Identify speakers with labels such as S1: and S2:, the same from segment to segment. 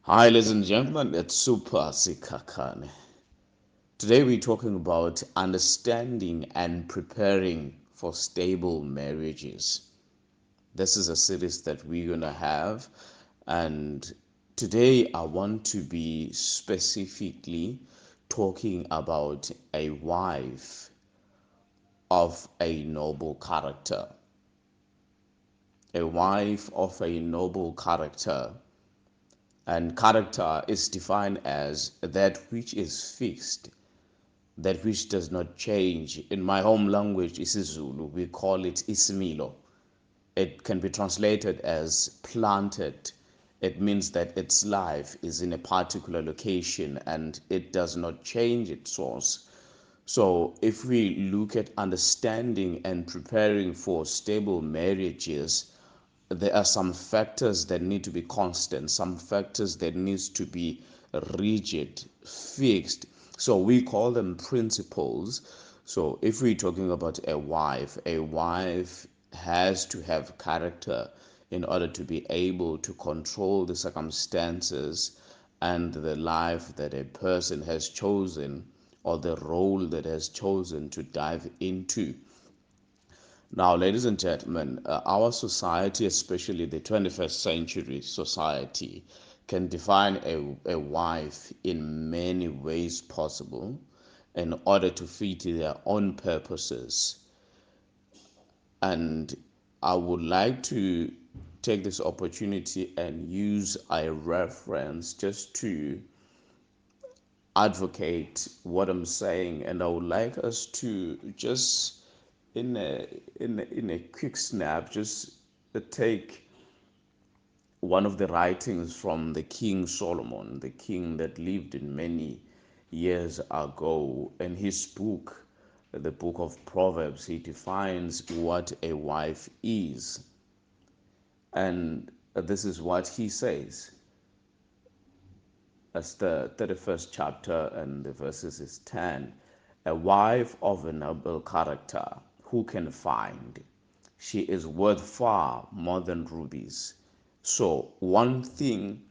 S1: Hi, ladies and gentlemen, it's Super Sikhakhane. Today we're talking about understanding and preparing for stable marriages. This is a series that we're going to have, and today I want to be specifically talking about a wife of a noble character. A wife of a noble character. And character is defined as that which is fixed, that which does not change. In my home language, isiZulu, we call it isimilo. It can be translated as planted. It means that its life is in a particular location and it does not change its source. So, if we look at understanding and preparing for stable marriages, there are some factors that need to be constant, some factors that needs to be rigid, fixed. So we call them principles. So if we're talking about a wife has to have character in order to be able to control the circumstances and the life that a person has chosen or the role that has chosen to dive into. Now, ladies and gentlemen, our society, especially the 21st century society, can define a wife in many ways possible in order to fit their own purposes. And I would like to take this opportunity and use a reference just to advocate what I'm saying. And I would like us to just in a quick snap, just take one of the writings from the King Solomon, the king that lived in many years ago. In his book, the book of Proverbs, he defines what a wife is. And this is what he says. That's the 31st chapter, and the verses is 10. A wife of a noble character, who can find? She is worth far more than rubies. So, one thing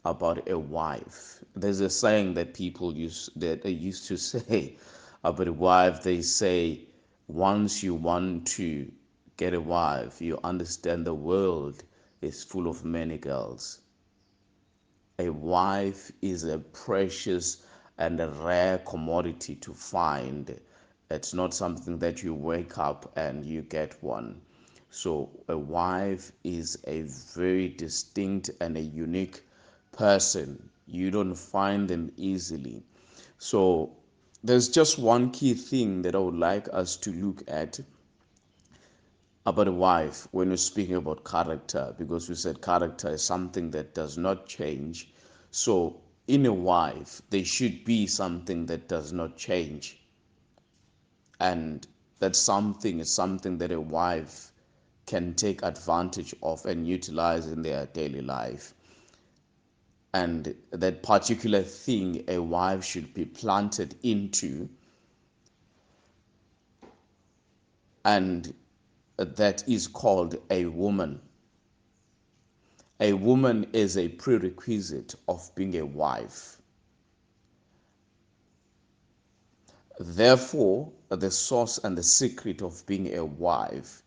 S1: about a wife, there's a saying that people use that they used to say about a wife. They say, once you want to get a wife, you understand the world is full of many girls. A wife is a precious and a rare commodity to find. It's not something that you wake up and you get one. So, a wife is a very distinct and a unique person. You don't find them easily. So, there's just one key thing that I would like us to look at about a wife when we're speaking about character, because we said character is something that does not change. So, in a wife, there should be something that does not change, and that something is something that a wife can take advantage of and utilize in their daily life. And that particular thing a wife should be planted into, and that is called a woman. A woman is a prerequisite of being a wife. Therefore, the source and the secret of being a wife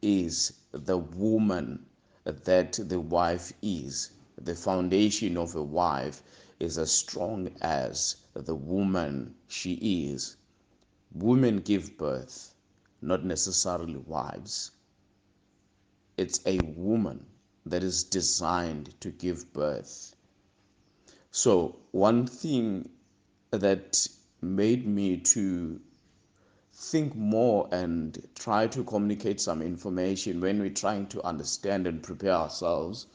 S1: is the woman that the wife is. The foundation of a wife is as strong as the woman she is. Women give birth, not necessarily wives. It's a woman that is designed to give birth. So, one thing that made me to think more and try to communicate some information when we're trying to understand and prepare ourselves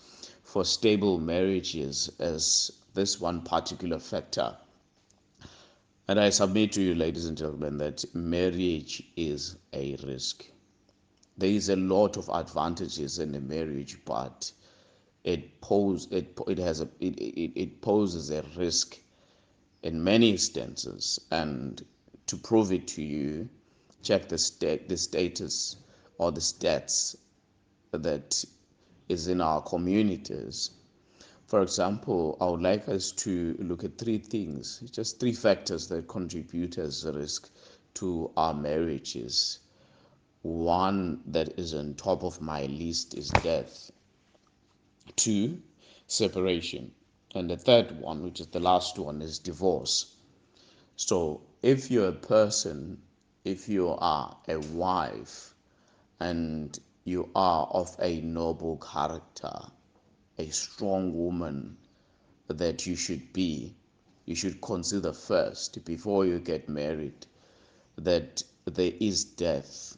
S1: for stable marriages as this one particular factor. And I submit to you, ladies and gentlemen, that marriage is a risk. There is a lot of advantages in a marriage, but it poses a risk in many instances. And to prove it to you, check the status or the stats that is in our communities. For example, I would like us to look at three things, just three factors that contribute as a risk to our marriages. One that is on top of my list is death. Two, separation. And the third one, which is the last one, is divorce. So if you're a person, if you are a wife, and you are of a noble character, a strong woman that you should be, you should consider first before you get married that there is death.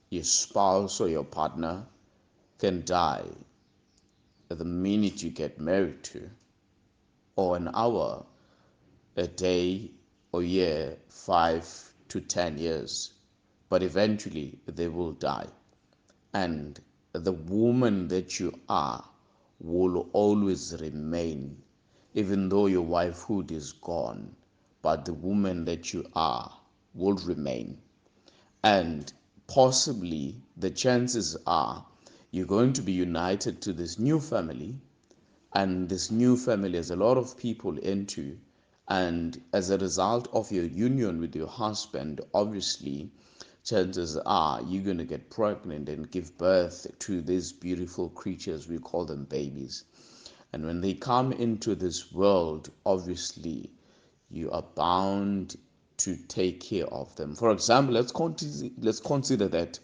S1: Your spouse or your partner can die the minute you get married to, or an hour, a day, or year, 5 to 10 years. But eventually they will die. And the woman that you are will always remain, even though your wifehood is gone, but the woman that you are will remain. And possibly the chances are you're going to be united to this new family, and this new family has a lot of people into, and as a result of your union with your husband, obviously chances are you're going to get pregnant and give birth to these beautiful creatures. We call them babies. And when they come into this world, obviously you are bound to take care of them. For example, let's consider that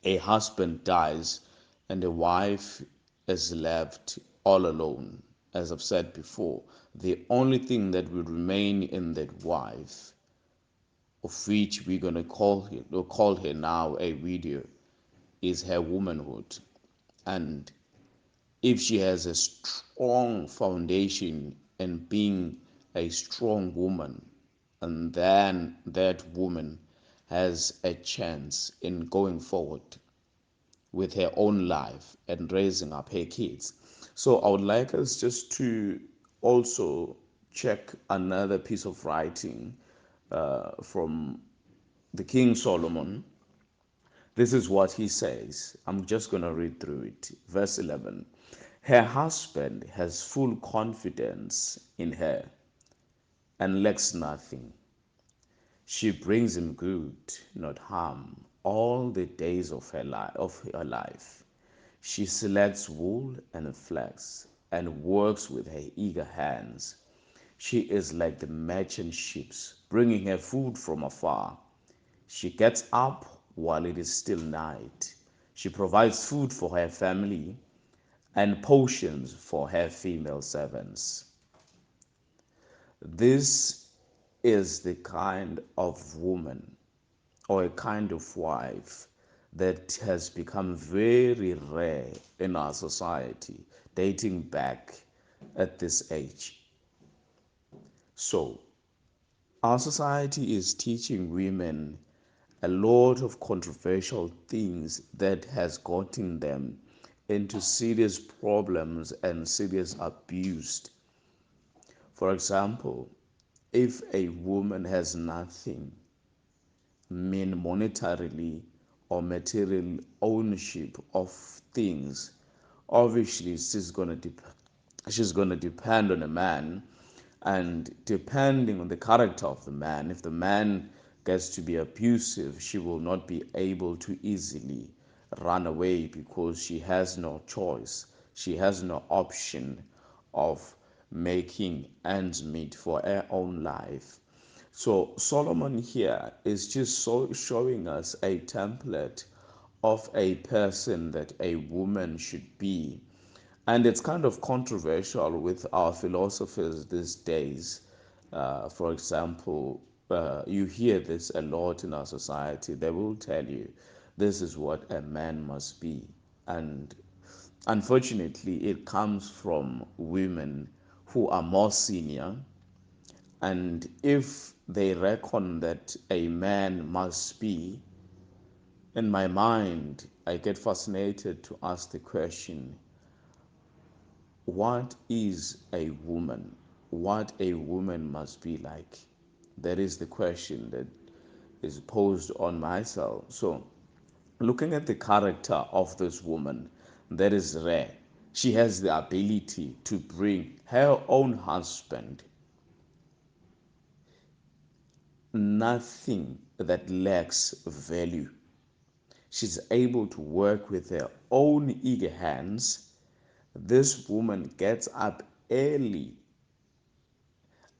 S1: a husband dies and a wife is left all alone. As I've said before, the only thing that will remain in that wife, of which we're going to call her now a widow, is her womanhood. And if she has a strong foundation in being a strong woman, and then that woman has a chance in going forward with her own life and raising up her kids. So I would like us just to also check another piece of writing from the King Solomon. This is what he says. I'm just going to read through it. Verse 11. Her husband has full confidence in her and lacks nothing. She brings him good, not harm, all the days of her life. She selects wool and flax and works with her eager hands. She is like the merchant ships, bringing her food from afar. She gets up while it is still night. She provides food for her family and potions for her female servants. This is the kind of woman or a kind of wife that has become very rare in our society, dating back at this age. So, our society is teaching women a lot of controversial things that has gotten them into serious problems and serious abuse. For example, if a woman has nothing, mean monetarily or material ownership of things, obviously she's going to depend on a man, and depending on the character of the man, if the man gets to be abusive, she will not be able to easily run away because she has no choice, she has no option of making ends meet for her own life. So Solomon here is just showing us a template of a person that a woman should be. And it's kind of controversial with our philosophers these days. For example, you hear this a lot in our society. They will tell you this is what a man must be. And unfortunately, it comes from women who are more senior, and if they reckon that a man must be, in my mind, I get fascinated to ask the question, what is a woman? What a woman must be like? That is the question that is posed on myself. So, looking at the character of this woman, that is rare. She has the ability to bring her own husband nothing that lacks value. She's able to work with her own eager hands. This woman gets up early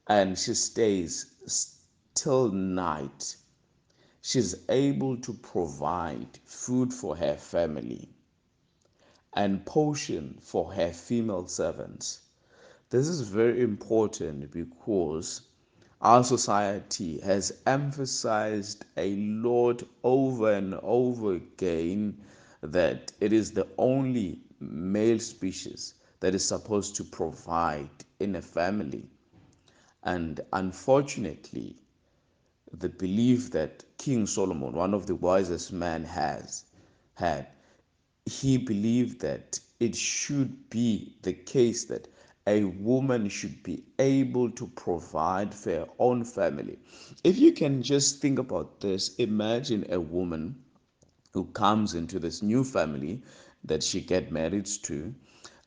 S1: and she stays till night. She's able to provide food for her family and portion for her female servants. This is very important because our society has emphasized a lot over and over again that it is the only male species that is supposed to provide in a family. And unfortunately, the belief that King Solomon, one of the wisest men, has had, he believed that it should be the case that a woman should be able to provide for her own family. If you can just think about this, imagine a woman who comes into this new family that she get married to,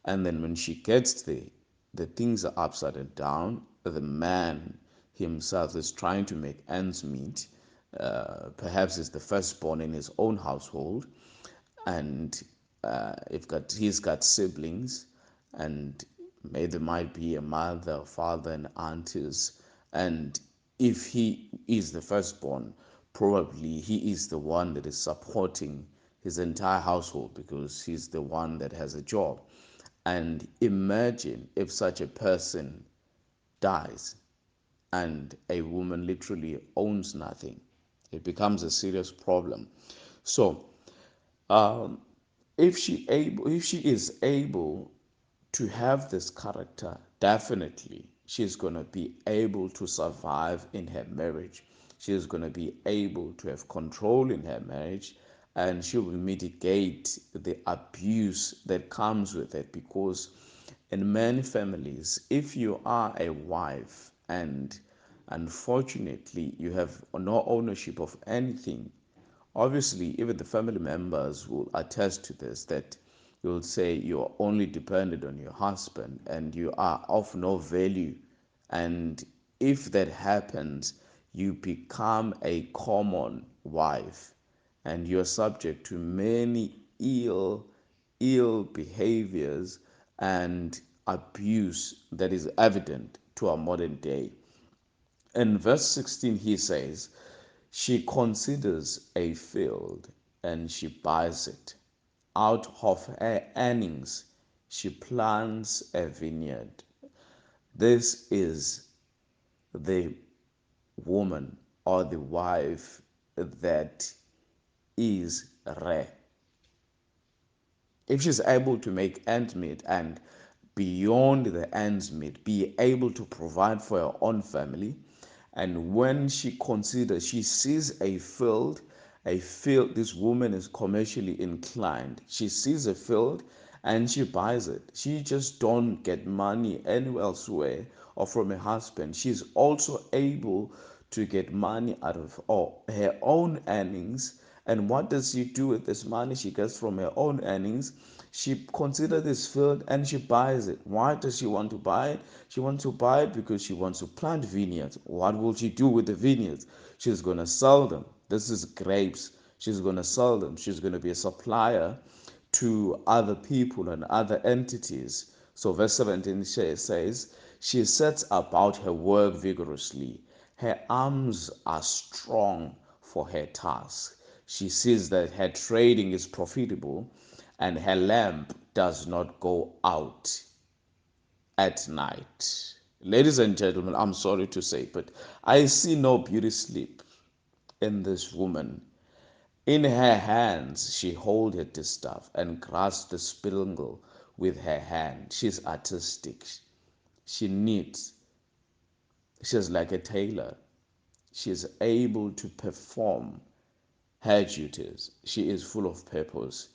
S1: and then when she gets there, the things are upside down. The man himself is trying to make ends meet. Perhaps is the firstborn in his own household, and if got he's got siblings, and maybe there might be a mother, father, and aunties, and if he is the firstborn, probably he is the one that is supporting his entire household because he's the one that has a job. And imagine if such a person dies and a woman literally owns nothing. It becomes a serious problem. So if she is able to have this character, definitely she's going to be able to survive in her marriage. She is going to be able to have control in her marriage, and she will mitigate the abuse that comes with it. Because in many families, if you are a wife and unfortunately you have no ownership of anything, obviously, even the family members will attest to this, that you'll say you're only dependent on your husband and you are of no value. And if that happens, you become a common wife and you're subject to many ill behaviors and abuse that is evident to our modern day. In verse 16, he says, she considers a field and she buys it. Out of her earnings, she plants a vineyard. This is the woman or the wife that is rare. If she's able to make ends meet and beyond the ends meet, be able to provide for her own family, and when she considers, she sees a field, this woman is commercially inclined. She sees a field and she buys it. She just don't get money anywhere elsewhere or from her husband. She's also able to get money out of her own earnings. And what does she do with this money she gets from her own earnings? She considers this field and she buys it. Why does she want to buy it? She wants to buy it because she wants to plant vineyards. What will she do with the vineyards? She's going to sell them. This is grapes. She's going to sell them. She's going to be a supplier to other people and other entities. So verse 17 says, she sets about her work vigorously. Her arms are strong for her task. She sees that her trading is profitable and her lamp does not go out at night. Ladies and gentlemen, I'm sorry to say, but I see no beauty sleep in this woman. In her hands she holds her distaff and grasps the spindle with her hand. She's artistic. She knits. She's like a tailor. She is able to perform her duties. She is full of purpose.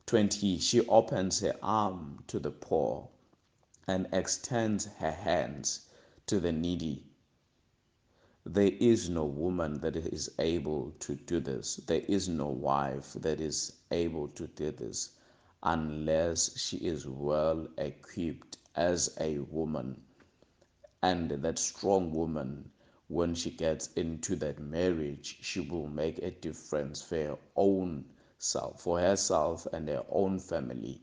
S1: 20. She opens her arm to the poor and extends her hands to the needy. There is no woman that is able to do this. There is no wife that is able to do this unless she is well equipped as a woman. And that strong woman, when she gets into that marriage, she will make a difference for her own self, for herself and her own family.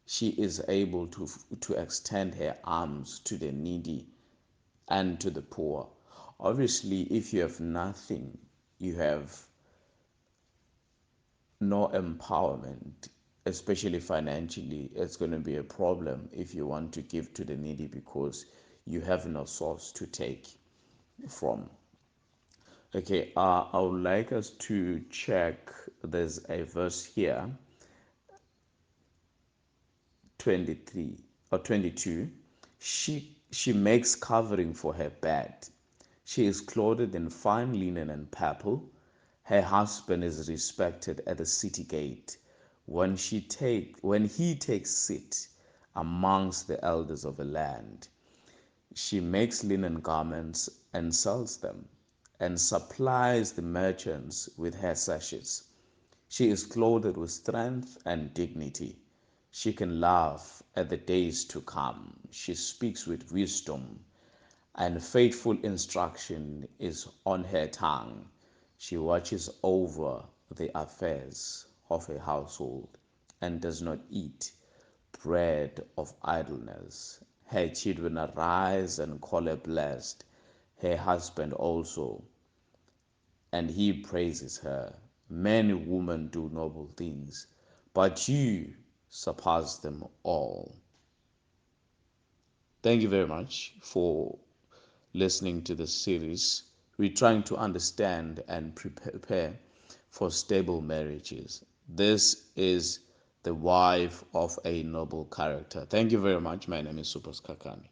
S1: She is able to extend her arms to the needy and to the poor. Obviously, if you have nothing, you have no empowerment, especially financially. It's going to be a problem if you want to give to the needy because you have no source to take from. Okay, I would like us to check. There's a verse here, 23 or 22. She makes covering for her bed. She is clothed in fine linen and purple. Her husband is respected at the city gate. When he takes seat amongst the elders of the land, she makes linen garments and sells them, and supplies the merchants with her sashes. She is clothed with strength and dignity. She can laugh at the days to come. She speaks with wisdom, and faithful instruction is on her tongue. She watches over the affairs of her household and does not eat bread of idleness. Her children arise and call her blessed, her husband also, and he praises her. Many women do noble things, but you surpass them all. Thank you very much for listening to this series. We're trying to understand and prepare for stable marriages. This is the wife of a noble character. Thank you very much. My name is Sikhakhane.